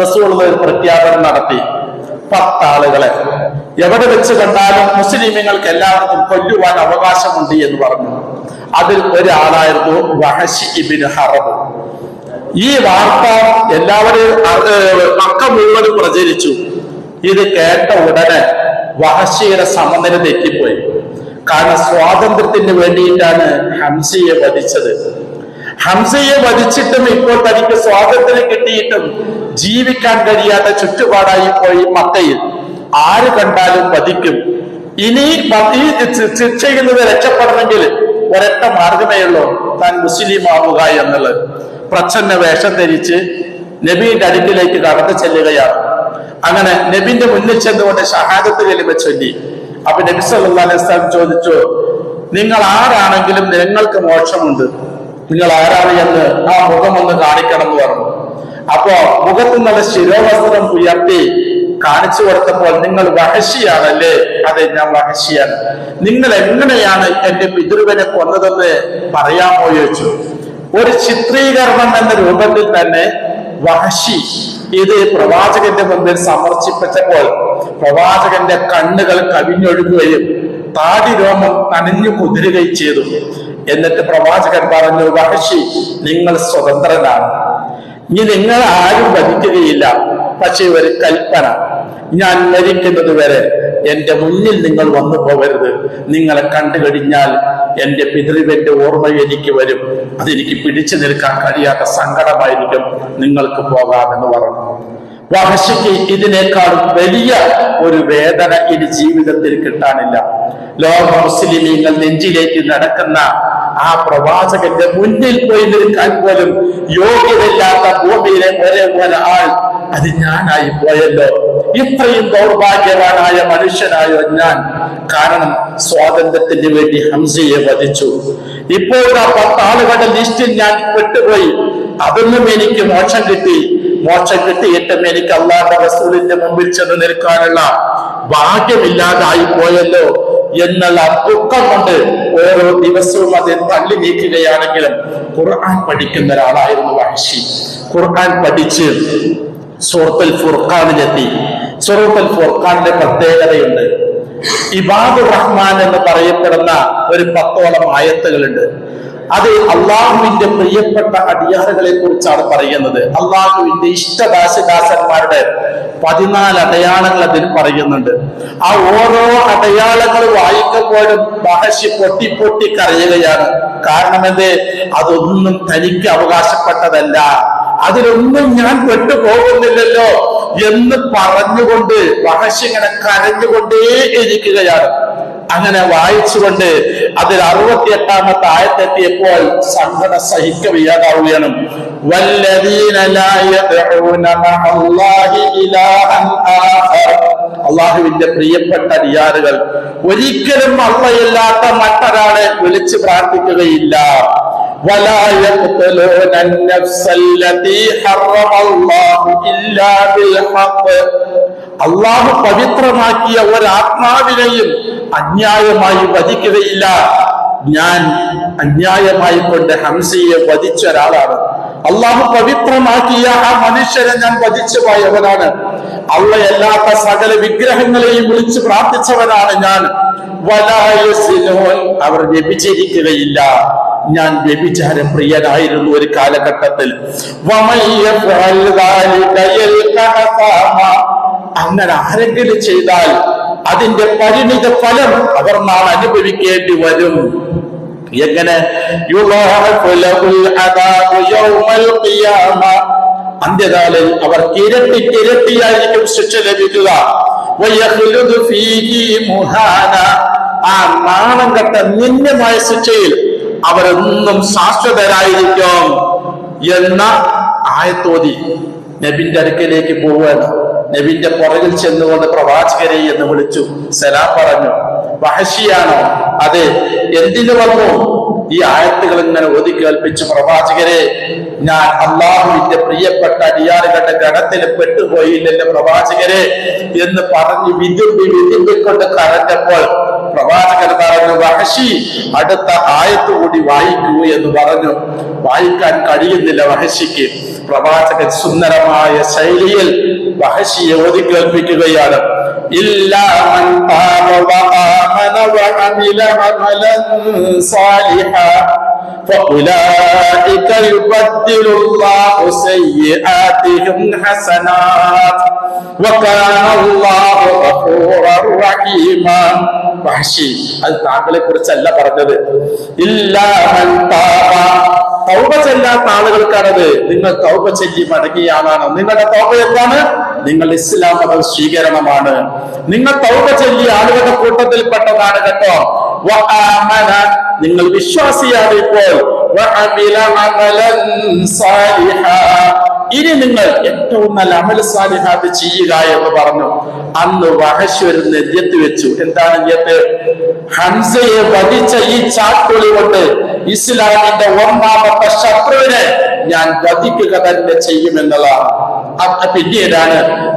Speaker 1: റസൂലുള്ളാഹി ഒരു പ്രഖ്യാപനം നടത്തി. 10 ആളുകളെ എവിടെ വെച്ച് കണ്ടാലും മുസ്ലിമീങ്ങൾക്ക് എല്ലാവർക്കും കൊല്ലുവാൻ അവകാശമുണ്ട് എന്ന് പറഞ്ഞു. അതിൽ ഒരാളായിരുന്നു വഹശി ഇബ്നു ഹറബ്. ഈ വാർത്ത എല്ലാവരും മക്ക മുഴുവനും പ്രചരിച്ചു. ഇത് കേട്ട ഉടനെ വഹശിയുടെ സമനില തെറ്റിപ്പോയി. കാരണം സ്വാതന്ത്ര്യത്തിന് വേണ്ടിയിട്ടാണ് ഹംസയെ വധിച്ചത്. ഹംസയെ വധിച്ചിട്ടും ഇപ്പോൾ തനിക്ക് സ്വാതന്ത്ര്യം കിട്ടിയിട്ടും ജീവിക്കാൻ കഴിയാത്ത ചുറ്റുപാടായി പോയി മക്കയിൽ. ആര് കണ്ടാലും വധിക്കും. ഇനി ഈ ശിക്ഷയിൽ നിന്ന് രക്ഷപ്പെടണമെങ്കിൽ ഒരൊറ്റ മാർഗമേ ഉള്ളൂ, താൻ മുസ്ലിം ആവുക എന്നുള്ളത്. പ്രച്ഛന്ന വേഷം ധരിച്ച് നബിയുടെ അടുക്കിലേക്ക് കടന്നു ചെല്ലുകയാണ്. അങ്ങനെ നബിന്റെ മുന്നിൽ ചെന്നുകൊണ്ട് ഷഹാദത്ത് കലിമ ചൊല്ലി. അപ്പൊ നബി സല്ലല്ലാഹു അലൈഹി വസല്ലം ചോദിച്ചു, നിങ്ങൾ ആരാണെങ്കിലും നിങ്ങൾക്ക് മോക്ഷമുണ്ട്, നിങ്ങൾ ആരാണ് എന്ന് ആ മുഖം ഒന്ന് കാണിക്കണം എന്ന് പറഞ്ഞു. അപ്പോ മുഖത്ത് നിന്നുള്ള ശിരോവസ്ത്രം ഉയർത്തി കാണിച്ചു കൊടുത്തപ്പോൾ നിങ്ങൾ വഹശിയാണല്ലേ? അതെ, ഞാൻ വഹശിയാണ്. നിങ്ങൾ എങ്ങനെയാണ് എന്റെ പിതൃവിനെ കൊന്നതെന്ന് പറയാമോ ചോദിച്ചു. ഒരു ചിത്രീകരണം എന്ന രൂപത്തിൽ തന്നെ വഹശി ഇത് പ്രവാചകന്റെ മുമ്പിൽ സമർപ്പിച്ചപ്പോൾ പ്രവാചകന്റെ കണ്ണുകൾ കവിഞ്ഞൊഴുകുകയും താടി രോമം നനഞ്ഞു കുതിരുകയും ചെയ്തു. എന്നിട്ട് പ്രവാചകൻ പറഞ്ഞു, വഹശി, നിങ്ങൾ സ്വതന്ത്രനാണ്. ഇനി നിങ്ങൾ ആരും വധിക്കുകയില്ല. പക്ഷെ ഒരു കൽപ്പന, ഞാൻ മരിക്കുന്നത് വരെ എന്റെ മുന്നിൽ നിങ്ങൾ വന്നു പോകരുത്. നിങ്ങളെ കണ്ടു കഴിഞ്ഞാൽ എന്റെ പിതൃവിന്റെ ഓർമ്മ എനിക്ക് വരും. അതെനിക്ക് പിടിച്ചു നിൽക്കാൻ കഴിയാത്ത സങ്കടമായിരിക്കും. നിങ്ങൾക്ക് പോകാമെന്ന് പറഞ്ഞു. വഹശിക്ക് ഇതിനേക്കാൾ വലിയ ഒരു വേദന ഇനി ജീവിതത്തിൽ കിട്ടാനില്ല. ലോക മുസ്ലിമീങ്ങൾ നെഞ്ചിലേക്ക് നടക്കുന്ന ആ പ്രവാചകന്റെ മുന്നിൽ പോയി നിൽക്കാൻ പോലും യോഗ്യതയില്ലാത്ത ഭൂമിയിലെ ഒരാൾ അത് ഞാനായി പോയല്ലോ. ഇത്രയും ദൗർഭാഗ്യവാനായ മനുഷ്യനായോ ഞാൻ? കാരണം സ്വാതന്ത്ര്യത്തിന് വേണ്ടി ഹംസയെ വധിച്ചു. ഇപ്പോൾ ആ 10 ആളുകളുടെ ലിസ്റ്റിൽ ഞാൻ പെട്ടുപോയി. അതൊന്നും എനിക്ക് മോക്ഷം കിട്ടി. മോക്ഷം കിട്ടിയിട്ടും എനിക്ക് അല്ലാഹുവിന്റെ റസൂലിന്റെ മുമ്പിൽ ചെന്ന് നിൽക്കാനുള്ള ഭാഗ്യമില്ലാതായി പോയല്ലോ എന്നുള്ള ദുഃഖം കൊണ്ട് ഓരോ ദിവസവും അത് തള്ളി നീക്കുകയാണെങ്കിലും ഖുർആൻ പഠിക്കുന്ന ഒരാളായിരുന്നു വഹശി. ഖുർആൻ പഠിച്ച് സൂറത്തുൽ ഫുർഖാനിലെത്തി. സൂറത്തുൽ ഫുർഖാനിലെ പ്രത്യേകതയുണ്ട്. ഇബാദുർ റഹ്മാൻ എന്ന് പറയപ്പെടുന്ന ഒരു 10ഓളം ആയത്തുകളുണ്ട്. അത് അള്ളാഹുവിന്റെ പ്രിയപ്പെട്ട അടിയാറുകളെ കുറിച്ചാണ് പറയുന്നത്. അള്ളാഹുവിന്റെ ഇഷ്ടദാസദാസന്മാരുടെ 14 അടയാളങ്ങൾ അതിൽ പറയുന്നുണ്ട്. ആ ഓരോ അടയാളങ്ങൾ വായിക്കുമ്പോഴും വഹശി പൊട്ടി പൊട്ടി കരയുകയാണ്. കാരണം എന്ത്? അതൊന്നും തനിക്ക് അവകാശപ്പെട്ടതല്ല, അതിലൊന്നും ഞാൻ പെട്ടുപോകുന്നില്ലല്ലോ എന്ന് പറഞ്ഞുകൊണ്ട് വഹശി ഇങ്ങനെ കരഞ്ഞുകൊണ്ടേ ഇരിക്കുകയാണ്. അങ്ങനെ വായിച്ചുകൊണ്ട് അതിൽ 68ാമത്തെ ആയത്തെത്തിയപ്പോൾ സങ്കടം സഹിക്കവയ്യാതാവുകയാണ്. വല്ലദീന ലാ യദ്ഊന മഅല്ലാഹി ഇലാഹൻ ആഖർ. അല്ലാഹുവിന്റെ പ്രിയപ്പെട്ട അടിയാറുകൾ ഒരിക്കലും അല്ലാഹയല്ലാത്ത മറ്റൊരാളെ വിളിച്ച് പ്രാർത്ഥിക്കുകയില്ല. വലാ യഖ്തുലൂന അൻ-നഫ്സല്ലതീ ഹറമല്ലാഹു ഇല്ലാ ബിൽ ഹഖ്. അല്ലാഹു പവിത്രമാക്കിയ ഒരാത്മാവിനെയും അന്യായമായി വധിക്കുകയില്ല. ഞാൻ അന്യായമായി കൊണ്ട് ഹംസയെ വധിച്ച ഒരാളാണ്. അള്ളാഹു പവിത്രമാക്കിയ ആ മനുഷ്യരെ ഞാൻ വധിച്ചു പോയവനാണ്. അള്ളയല്ലാത്ത സകല വിഗ്രഹങ്ങളെയും വിളിച്ച് പ്രാർത്ഥിച്ചവനാണ് ഞാൻ. അവർ വ്യഭിചരിക്കുകയില്ല. ഞാൻ വ്യഭിചാര പ്രിയനായിരുന്നു ഒരു കാലഘട്ടത്തിൽ. അങ്ങനെ ആരെങ്കിലും ചെയ്താൽ അതിന്റെ പരിണിത ഫലം അവർ നാളെ അനുഭവിക്കേണ്ടി വരും. എങ്ങനെ? അന്ത്യകാലിൽ അവർക്ക് ഇരട്ടിയായിരിക്കും ശിക്ഷ ലഭിക്കുക. ആ നാണം കെട്ട നിന്ദ്യമായ ശിക്ഷയിൽ അവരെന്നും ശാശ്വതരായിരിക്കും എന്ന ആയത്തോതി നബിന്റെ അടുക്കലേക്ക് പോവുകയാണ്. നബിന്റെ പുറകിൽ ചെന്നുകൊണ്ട് പ്രവാചകരെ എന്ന് വിളിച്ചു, സലാം പറഞ്ഞു. വഹശിയാണോ? അതെ. എന്തിനു വന്നു? ഈ ആയത്തുകൾ ഇങ്ങനെ ഓതി കേൾപ്പിച്ചു, പ്രവാചകരെ ഞാൻ അള്ളാഹുവിന്റെ പ്രിയപ്പെട്ട അടിയാറുകളുടെ ഗണത്തിൽ പെട്ടുപോയില്ലല്ലോ പ്രവാചകരെ എന്ന് പറഞ്ഞ് വിതുമ്പിക്കൊണ്ട് കരഞ്ഞപ്പോൾ പ്രവാചകൻ പറഞ്ഞു, വഹശി അടുത്ത ആയത്ത് കൂടി വായിക്കൂ എന്ന് പറഞ്ഞു. വായിക്കാൻ കഴിയുന്നില്ല വഹശിക്ക്. പ്രവാചകൻ സുന്ദരമായ ശൈലിയിൽ വഹശിയെ ഓതി കേൾപ്പിക്കുകയാണ്. إلا من تاب وآمن وعمل عملا صالحا فأولئك يبدل الله سيئاتهم حسنات وكان الله غفورا رحيما. വഹശി, അത് താങ്കളെ കുറിച്ചല്ല പറഞ്ഞത്. ഇല്ലാ മൻ താബ, തൗബ ചെല്ലാത്ത ആളുകൾക്കാണത്. നിങ്ങൾ തൗബ ചൊല്ലി മടങ്ങിയാളാണ്. നിങ്ങളുടെ തൗബ എന്താണ്? നിങ്ങൾ ഇസ്ലാം മതം സ്വീകരണമാണ്. നിങ്ങൾ തൗബ ചൊല്ലിയ ആളുകളുടെ കൂട്ടത്തിൽപ്പെട്ടതാണ് കേട്ടോ. വആമന, നിങ്ങൾ വിശ്വാസിയാണ് ഇപ്പോൾ. വഅമില അമലൻ സാലിഹാ, ഇനി നിങ്ങൾ ഏറ്റവും നല്ല അമൽ സാലിഹാത്ത് ചെയ്യുക എന്ന് പറഞ്ഞു. അന്ന് വഹശി ഒരു നെയ്യത്ത് വെച്ചു. എന്താണ് നെയ്യത്ത്? ഹംസയെ വധിച്ച ഈ ചാട്ടുളി കൊണ്ട് ഇസ്ലാമിന്റെ ഒന്നാമത്തെ ശത്രുവിനെ ഞാൻ വധിക്കുക തന്നെ ചെയ്യുമെന്നുള്ളതാണ്.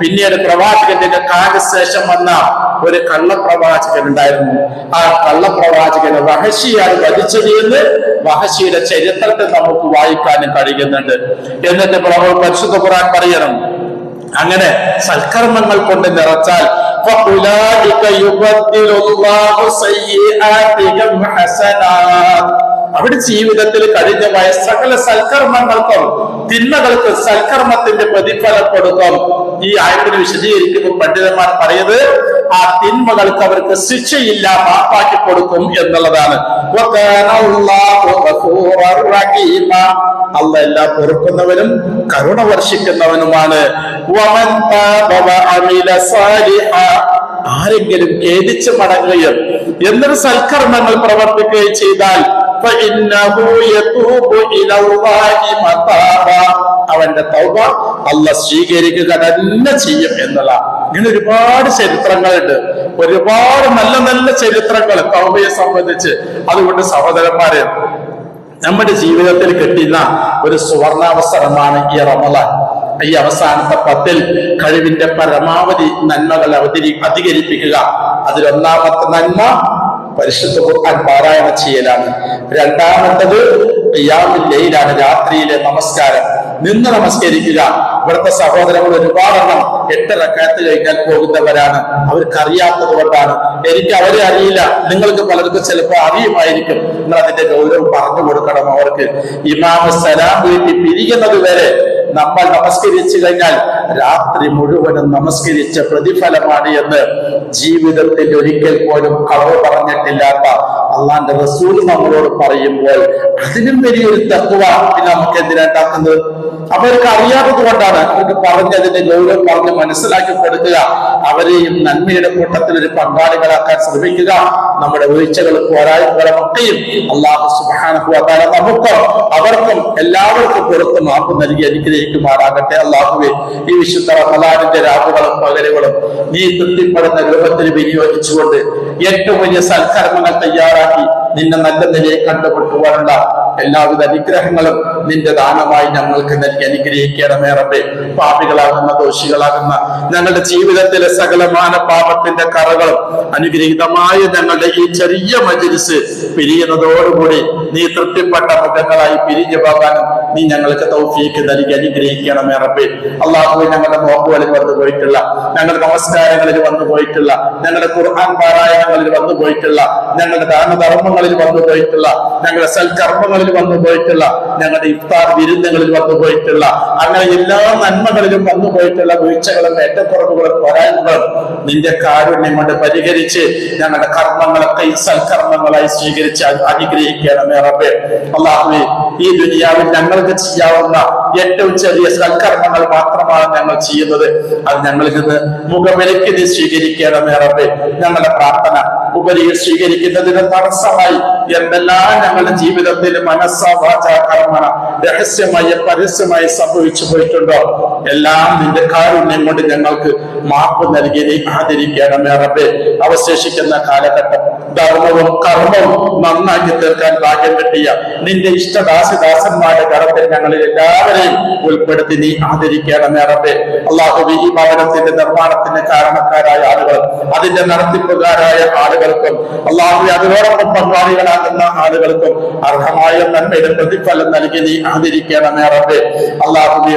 Speaker 1: പിന്നീട് പ്രവാചകന്റെ കാലശേഷം വന്ന ഒരു കള്ളപ്രവാചകൻ ഉണ്ടായിരുന്നു. ആ കള്ളപ്രവാചകനെ വഹശിയാണ് വധിച്ചത് എന്ന് വഹശിയുടെ ചരിത്രത്തിൽ നമുക്ക് വായിക്കാനും കഴിയുന്നുണ്ട്. എന്നിട്ട് പരിശുദ്ധ ഖുർആൻ പറയണം, അങ്ങനെ സൽക്കർമ്മങ്ങൾ കൊണ്ട് നിറച്ചാൽ അവിടെ ജീവിതത്തിൽ കഴിഞ്ഞമായ സകല സൽക്കർമ്മങ്ങൾക്കും തിന്മകൾക്ക് സൽക്കർമ്മത്തിന്റെ പ്രതിഫലം കൊടുക്കും. ഈ ആയത്തിനെ വിശദീകരിക്കുമ്പോൾ പണ്ഡിതന്മാർ പറയുന്നത് ആ തിന്മകൾക്ക് അവർക്ക് ശിക്ഷയില്ല, മാപ്പാക്കി കൊടുക്കും എന്നുള്ളതാണ്. അല്ലാഹു എല്ലാം പൊറുക്കുന്നവനും കരുണ വർഷിക്കുന്നവനുമാണ്. ആരെങ്കിലും ഖേദിച്ച് മടങ്ങുകയും എന്നൊരു സൽക്കർമ്മങ്ങൾ പ്രവർത്തിക്കുകയും ചെയ്താൽ അവന്റെ തൗബ അല്ലാഹ് സ്വീകരിക്കുക തന്നെ ചെയ്യും എന്നുള്ള. ഇങ്ങനെ ഒരുപാട് ചരിത്രങ്ങളുണ്ട്, ഒരുപാട് നല്ല നല്ല ചരിത്രങ്ങൾ തൗബയെ സംബന്ധിച്ച്. അതുകൊണ്ട് സഹോദരന്മാരെ, നമ്മുടെ ജീവിതത്തിൽ കിട്ടുന്ന ഒരു സുവർണാവസരമാണ് ഈ റമളാൻ. ഈ അവസാനത്തെ 10 കഴിവിന്റെ പരമാവധി നന്മകൾ അധികരിപ്പിക്കുക. അതിലൊന്നാമത്തെ നന്മ പരിശുദ്ധ ഖുർആൻ പാരായണം ചെയ്യലാണ്. രണ്ടാമത്തത് ഖിയാമുൽ ലൈലാണ്, രാത്രിയിലെ നമസ്കാരം, നിന്ന് നമസ്കരിക്കുക. ഇവിടുത്തെ സഹോദരങ്ങൾ ഒരുപാടെണ്ണം 8 റക്അത്ത് കഴിഞ്ഞാൽ പോകുന്നവരാണ്. അവർക്കറിയാത്തത് കൊണ്ടാണ്. എനിക്ക് അവരെ അറിയില്ല, നിങ്ങൾക്ക് പലർക്കും ചിലപ്പോൾ അറിയുമായിരിക്കും. നിങ്ങൾ അതിന്റെ ഗൗരവം പറഞ്ഞു കൊടുക്കണം അവർക്ക്. ഇമാം സലാം വീട്ടി പിരിയുന്നത് വരെ നമ്മൾ നമസ്കരിച്ചു കഴിഞ്ഞാൽ രാത്രി മുഴുവനും നമസ്കരിച്ച പ്രതിഫലമാണ് എന്ന് ജീവിതത്തിൽ ഒരിക്കൽ പോലും കളവ് പറഞ്ഞിട്ടില്ലാത്ത അള്ളാന്റെ റസൂൽ നമ്മളോട് പറയുമ്പോൾ അതിനും വലിയൊരു തഖ്വ പിന്നെ നമുക്ക് എന്തിനാക്കുന്നത്? അവർക്ക് അറിയാത്തത് കൊണ്ടാണ്. അവർക്ക് പറഞ്ഞതിന്റെ ഗൗരവം പറഞ്ഞ് മനസ്സിലാക്കി കൊടുക്കുക. അവരെയും നന്മയുടെ കൂട്ടത്തിൽ ഒരു പങ്കാളികളാക്കാൻ ശ്രമിക്കുക. നമ്മുടെ വീഴ്ചകളും പോരായ്മകളൊക്കെയും അല്ലാഹു സുബ്ഹാനഹു വ തആല നമുക്കും അവർക്കും എല്ലാവർക്കും പുറത്ത് മാപ്പ് നൽകി അനുഗ്രഹിക്കുമാറാകട്ടെ. അല്ലാഹുവേ, ഈ വിശുദ്ധ റമളാനിന്റെ രാവുകളും പകലുകളും നീ തൃപ്തിപ്പെടുന്ന രൂപത്തിൽ വിനിയോഗിച്ചുകൊണ്ട് ഏറ്റവും വലിയ സൽക്കർമ്മങ്ങൾ തയ്യാറാക്കി നിന്നെ നല്ല നിലയെ കണ്ടുമുട്ടുവാനുള്ള എല്ലാവിധ അനുഗ്രഹങ്ങളും നിന്റെ ദാനമായി ഞങ്ങൾക്ക് നൽകി അനുഗ്രഹിക്കണമേ റബ്ബേ. പാപികളാകുന്ന ദോഷികളാകുന്ന ഞങ്ങളുടെ ജീവിതത്തിലെ സകലമാന പാപത്തിന്റെ കറകളും അനുഗ്രഹീതമായ ഞങ്ങളുടെ ഈ ചെറിയ മജ്‌ലിസ് പിരിയുന്നതോടുകൂടി നീ തൃപ്തിപ്പെട്ട മുഖങ്ങളായി പിരിഞ്ഞു പോകാനും നീ ഞങ്ങൾക്ക് തൗഫീഖ് നൽകി അനുഗ്രഹിക്കണമേ റബ്ബേ. അല്ലാഹുവേ, ഞങ്ങളുടെ നോമ്പുകളിൽ വന്നു പോയിട്ടുള്ള, ഞങ്ങളുടെ നമസ്കാരങ്ങളിൽ വന്നു പോയിട്ടുള്ള, ഞങ്ങളുടെ ഖുർആൻ പാരായണങ്ങളിൽ വന്നു പോയിട്ടുള്ള, ഞങ്ങളുടെ ദാനധർമ്മങ്ങളിൽ സൽക്കർമ്മങ്ങളിൽ വന്നുപോയിട്ടുള്ള, ഞങ്ങളുടെ സൽക്കർമ്മങ്ങളിൽ വന്നുപോയിട്ടുള്ള, ഞങ്ങളുടെ ഇഫ്താർ വിരുന്നുകളിൽ വന്നുപോയിട്ടുള്ള, അങ്ങനെ എല്ലാ നന്മകളിലും വന്നുപോയിട്ടുള്ള വീഴ്ചകളും ഏറ്റക്കുറവുകളും പോരായ്മകളും നിന്റെ കാരുണ്യം കൊണ്ട് പരിഹരിച്ച് ഞങ്ങളുടെ കർമ്മങ്ങളൊക്കെ ഈ സൽക്കർമ്മങ്ങളായി സ്വീകരിച്ച് അനുഗ്രഹിക്കണമേ റബ്ബേ. അല്ലാഹുവേ, ഈ ദുനിയാവിൽ ഞങ്ങൾക്ക് ചെയ്യാവുന്ന ഏറ്റവും ചെറിയ സൽക്കർമ്മങ്ങൾ മാത്രമാണ് ഞങ്ങൾ ചെയ്യുന്നത്. അത് ഞങ്ങളിൽ നിന്ന് മുഖവിലയ്ക്ക് നീ സ്വീകരിക്കണമേ റബ്ബേ. ഞങ്ങളുടെ പ്രാർത്ഥന ഉപരിയിൽ സ്വീകരിക്കുന്നതിന് തടസ്സമായി എന്തെല്ലാം ഞങ്ങളുടെ ജീവിതത്തിൽ മനസ്സാ വാചാ കർമ്മണ രഹസ്യമായി പരസ്യമായി സംഭവിച്ചു പോയിട്ടുണ്ടോ, എല്ലാം നിന്റെ കാരുണ്യം കൊണ്ട് ഞങ്ങൾക്ക് മാപ്പ് നൽകി നീ ആദരിക്കണമേ റബ്ബേ. അവശേഷിക്കുന്ന കാലഘട്ടം ധർമ്മവും കർമ്മവും നന്നാക്കി തീർക്കാൻ ഭാഗ്യം കിട്ടിയ നിന്റെ ഇഷ്ടദാസന്മാരുടെ കടത്തിൽ ഞങ്ങളിൽ എല്ലാവരെയും ഉൾപ്പെടുത്തി നീ ആദരിക്കണമേ റബ്ബേ. അല്ലാഹുവേ, ഈ ഭവനത്തിന്റെ നിർമ്മാണത്തിന് കാരണക്കാരായ ആളുകൾ, അതിന്റെ നടത്തിപ്പുകാരായ ആളുകൾക്കും, അല്ലാഹുവേ, അതിനോടൊപ്പം പങ്കാളികളാകുന്ന ആളുകൾക്കും അർഹമായ നന്മയുടെ പ്രതിഫലം നൽകി നീ ആദരിക്കണമേ റബ്ബേ. അല്ലാഹുവേ,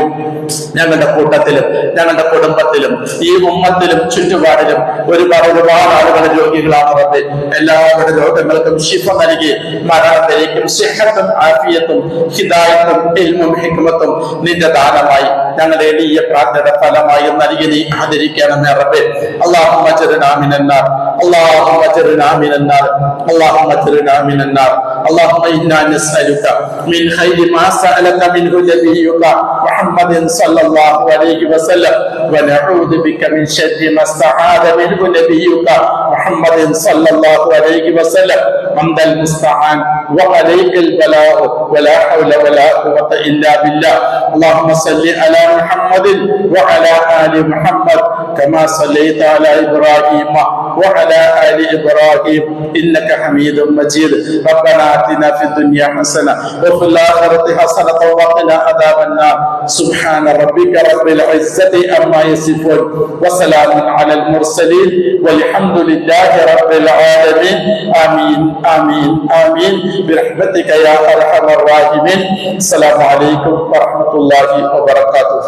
Speaker 1: ഞങ്ങളുടെ കൂട്ടത്തിലും ഞങ്ങളുടെ കുടുംബത്തിലും ഈ ഉമ്മത്തിലും ചുറ്റുപാടിലും ഒരുപാട് ആളുകൾ രോഗികളാണ് റബ്ബേ. എല്ലാവരുടെ രോഗങ്ങൾക്കും ശിഫ നൽകി മരണത്തിലേക്കും സിഹത്തും ആഫിയത്തും ഹിദായത്തും ഇൽമും ഹിക്മത്തും നിന്റെ ദാനമായി ഞങ്ങളുടെ എളിയ പ്രാർത്ഥനയുടെ ഫലമായി നൽകി നീ ആദരിക്കണമേ റബ്ബേ. اللهم اجرنا من النار، اللهم اجرنا من النار، اللهم اجرنا من النار. اللهم انا نسألك من خير ما سألك منه نبيك محمد صلى الله عليه وسلم، ونعوذ بك من شر ما استعاذ منه نبيك محمد صلى الله عليه وسلم. أنت المستعان وعليك البلاء ولا حول ولا قوة إلا بالله. اللهم صل على محمد وعلى آل محمد كما صليت على إبراهيم وعلى آل إبراهيم إنك حميد مجيد. ربنا آتنا في الدنيا حسنة وفي الآخرة حسنة وقنا عذاب النار. سبحان ربك رب العزة عما يصفون وسلام على المرسلين والحمد لله رب العالمين. آمين آمين آمين برحمتك يا أرحم الراحمين. السلام عليكم ورحمة الله وبركاته.